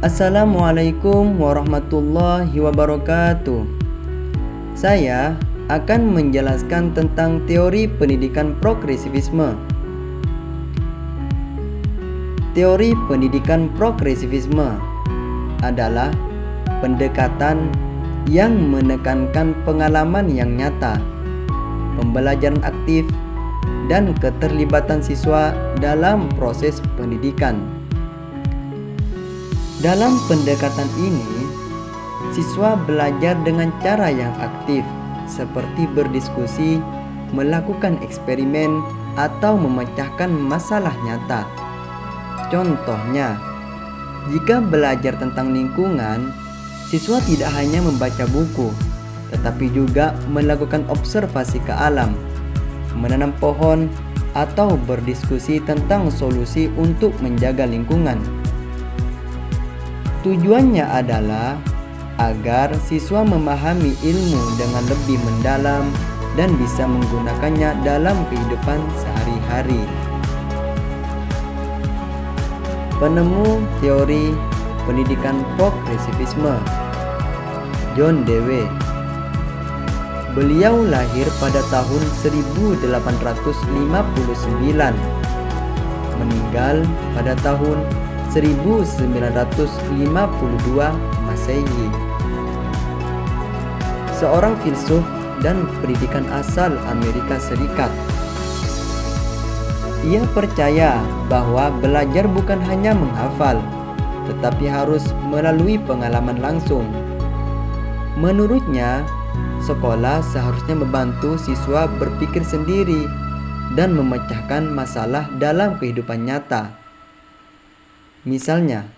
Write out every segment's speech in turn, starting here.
Assalamualaikum warahmatullahi wabarakatuh. Saya akan menjelaskan tentang teori pendidikan progresivisme. Teori pendidikan progresivisme adalah pendekatan yang menekankan pengalaman yang nyata, pembelajaran aktif, dan keterlibatan siswa dalam proses pendidikan. Dalam pendekatan ini, siswa belajar dengan cara yang aktif, seperti berdiskusi, melakukan eksperimen, atau memecahkan masalah nyata. Contohnya, jika belajar tentang lingkungan, siswa tidak hanya membaca buku, tetapi juga melakukan observasi ke alam, menanam pohon, atau berdiskusi tentang solusi untuk menjaga lingkungan. Tujuannya adalah agar siswa memahami ilmu dengan lebih mendalam dan bisa menggunakannya dalam kehidupan sehari-hari. Penemu teori pendidikan progresivisme, John Dewey. Beliau lahir pada tahun 1859, meninggal pada tahun 1952 Masehi. Seorang filsuf dan pendidikan asal Amerika Serikat. Ia percaya bahwa belajar bukan hanya menghafal, tetapi harus melalui pengalaman langsung. Menurutnya, sekolah seharusnya membantu siswa berpikir sendiri dan memecahkan masalah dalam kehidupan nyata. Misalnya,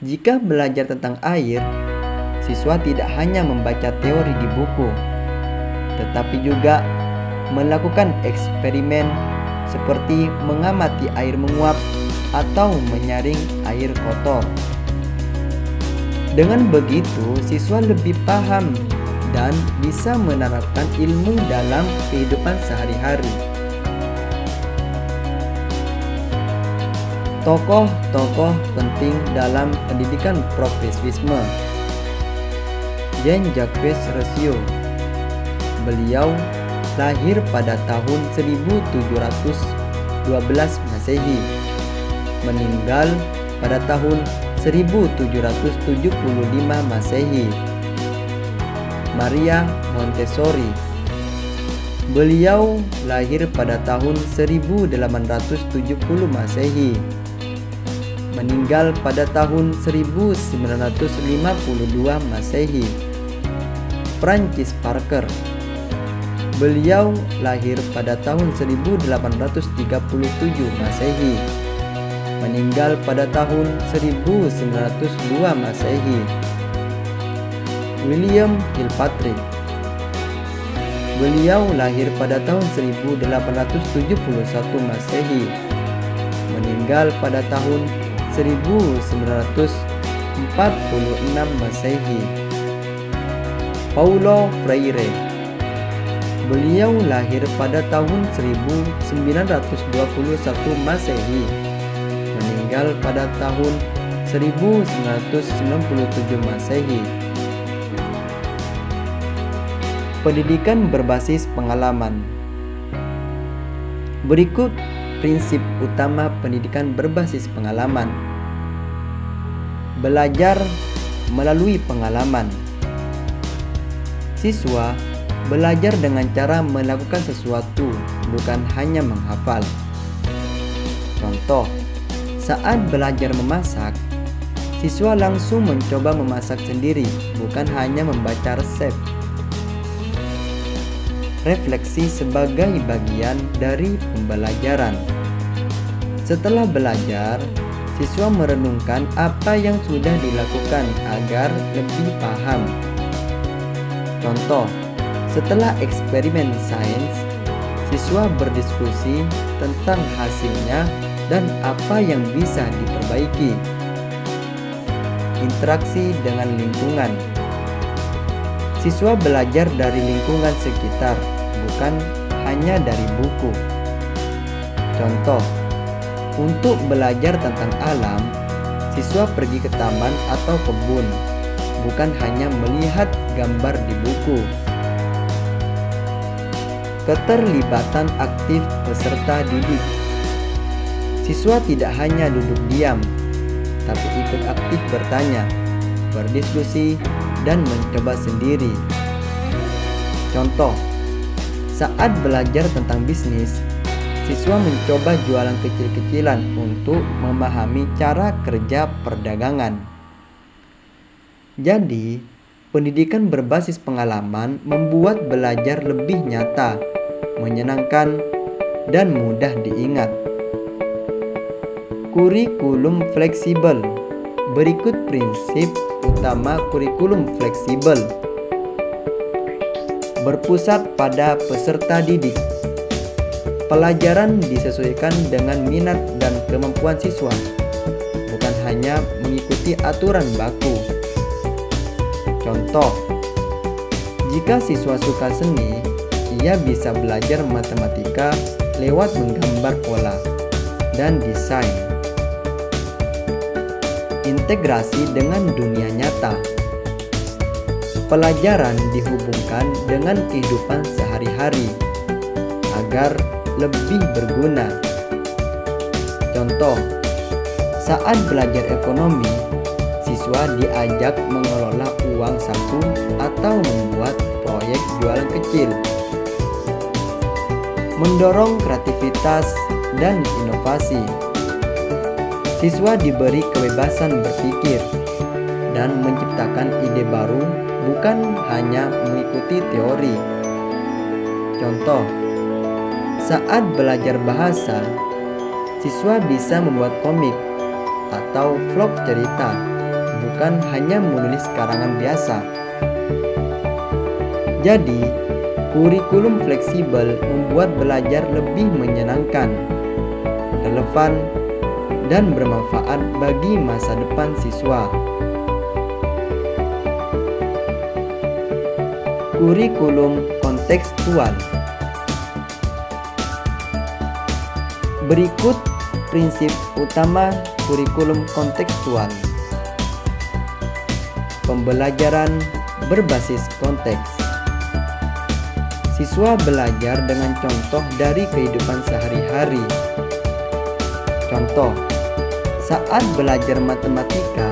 jika belajar tentang air, siswa tidak hanya membaca teori di buku, tetapi juga melakukan eksperimen seperti mengamati air menguap atau menyaring air kotor. Dengan begitu, siswa lebih paham dan bisa menerapkan ilmu dalam kehidupan sehari-hari. Tokoh-tokoh penting dalam pendidikan progresivisme. Jean-Jacques Rousseau. Beliau lahir pada tahun 1712 Masehi, meninggal pada tahun 1775 Masehi. Maria Montessori. Beliau lahir pada tahun 1870 Masehi, meninggal pada tahun 1952 Masehi. Francis Parker. Beliau lahir pada tahun 1837 Masehi, meninggal pada tahun 1902 Masehi. William Kilpatrick. Beliau lahir pada tahun 1871 Masehi, meninggal pada tahun 1946 Masehi. Paulo Freire. Beliau lahir pada tahun 1921 Masehi, meninggal pada tahun 1997 Masehi. Pendidikan berbasis pengalaman. Berikut prinsip utama pendidikan berbasis pengalaman. Belajar melalui pengalaman. Siswa belajar dengan cara melakukan sesuatu, bukan hanya menghafal. Contoh, saat belajar memasak, siswa langsung mencoba memasak sendiri, bukan hanya membaca resep. Refleksi sebagai bagian dari pembelajaran. Setelah belajar, siswa merenungkan apa yang sudah dilakukan agar lebih paham. Contoh, setelah eksperimen sains, siswa berdiskusi tentang hasilnya dan apa yang bisa diperbaiki. Interaksi dengan lingkungan. Siswa belajar dari lingkungan sekitar, bukan hanya dari buku. Contoh, untuk belajar tentang alam, siswa pergi ke taman atau kebun, bukan hanya melihat gambar di buku. Keterlibatan aktif peserta didik. Siswa tidak hanya duduk diam, tapi ikut aktif bertanya, berdiskusi, dan mencoba sendiri. Contoh, saat belajar tentang bisnis, siswa mencoba jualan kecil-kecilan untuk memahami cara kerja perdagangan. Jadi, pendidikan berbasis pengalaman membuat belajar lebih nyata, menyenangkan, dan mudah diingat. Kurikulum fleksibel. Berikut prinsip utama kurikulum fleksibel. Berpusat pada peserta didik. Pelajaran disesuaikan dengan minat dan kemampuan siswa, bukan hanya mengikuti aturan baku. Contoh, jika siswa suka seni, ia bisa belajar matematika lewat menggambar pola dan desain. Integrasi dengan dunia nyata. Pelajaran dihubungkan dengan kehidupan sehari-hari agar lebih berguna. Contoh, saat belajar ekonomi, siswa diajak mengelola uang saku atau membuat proyek jualan kecil. Mendorong kreativitas dan inovasi. Siswa diberi kebebasan berpikir dan menciptakan ide baru, bukan hanya mengikuti teori. Contoh, saat belajar bahasa, siswa bisa membuat komik atau vlog cerita, bukan hanya menulis karangan biasa. Jadi, kurikulum fleksibel membuat belajar lebih menyenangkan, relevan, dan bermanfaat bagi masa depan siswa. Kurikulum kontekstual. Berikut prinsip utama kurikulum kontekstual. Pembelajaran berbasis konteks. Siswa belajar dengan contoh dari kehidupan sehari-hari. Contoh, saat belajar matematika,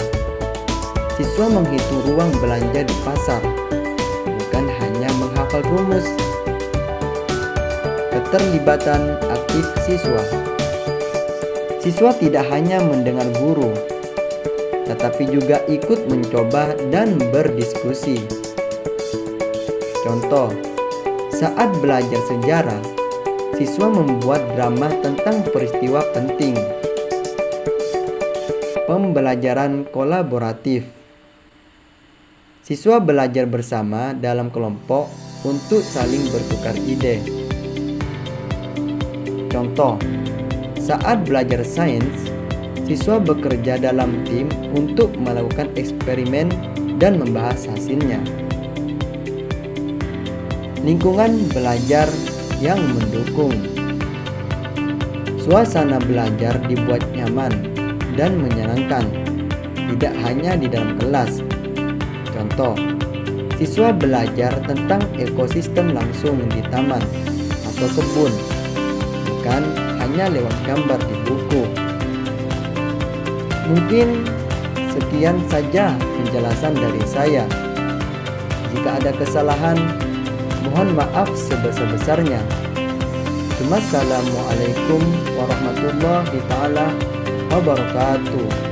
siswa menghitung ruang belanja di pasar, bukan hanya menghafal rumus. Keterlibatan aktif siswa. Siswa tidak hanya mendengar guru, tetapi juga ikut mencoba dan berdiskusi. Contoh, saat belajar sejarah, siswa membuat drama tentang peristiwa penting. Pembelajaran kolaboratif. Siswa belajar bersama dalam kelompok untuk saling bertukar ide. Contoh, saat belajar sains, siswa bekerja dalam tim untuk melakukan eksperimen dan membahas hasilnya. Lingkungan belajar yang mendukung. Suasana belajar dibuat nyaman dan menyenangkan, tidak hanya di dalam kelas. Contoh, siswa belajar tentang ekosistem langsung di taman atau kebun, bukan hanya lewat gambar di buku. Mungkin sekian saja penjelasan dari saya. Jika ada kesalahan, mohon maaf sebesar-besarnya. Wassalamualaikum warahmatullahi wabarakatuh.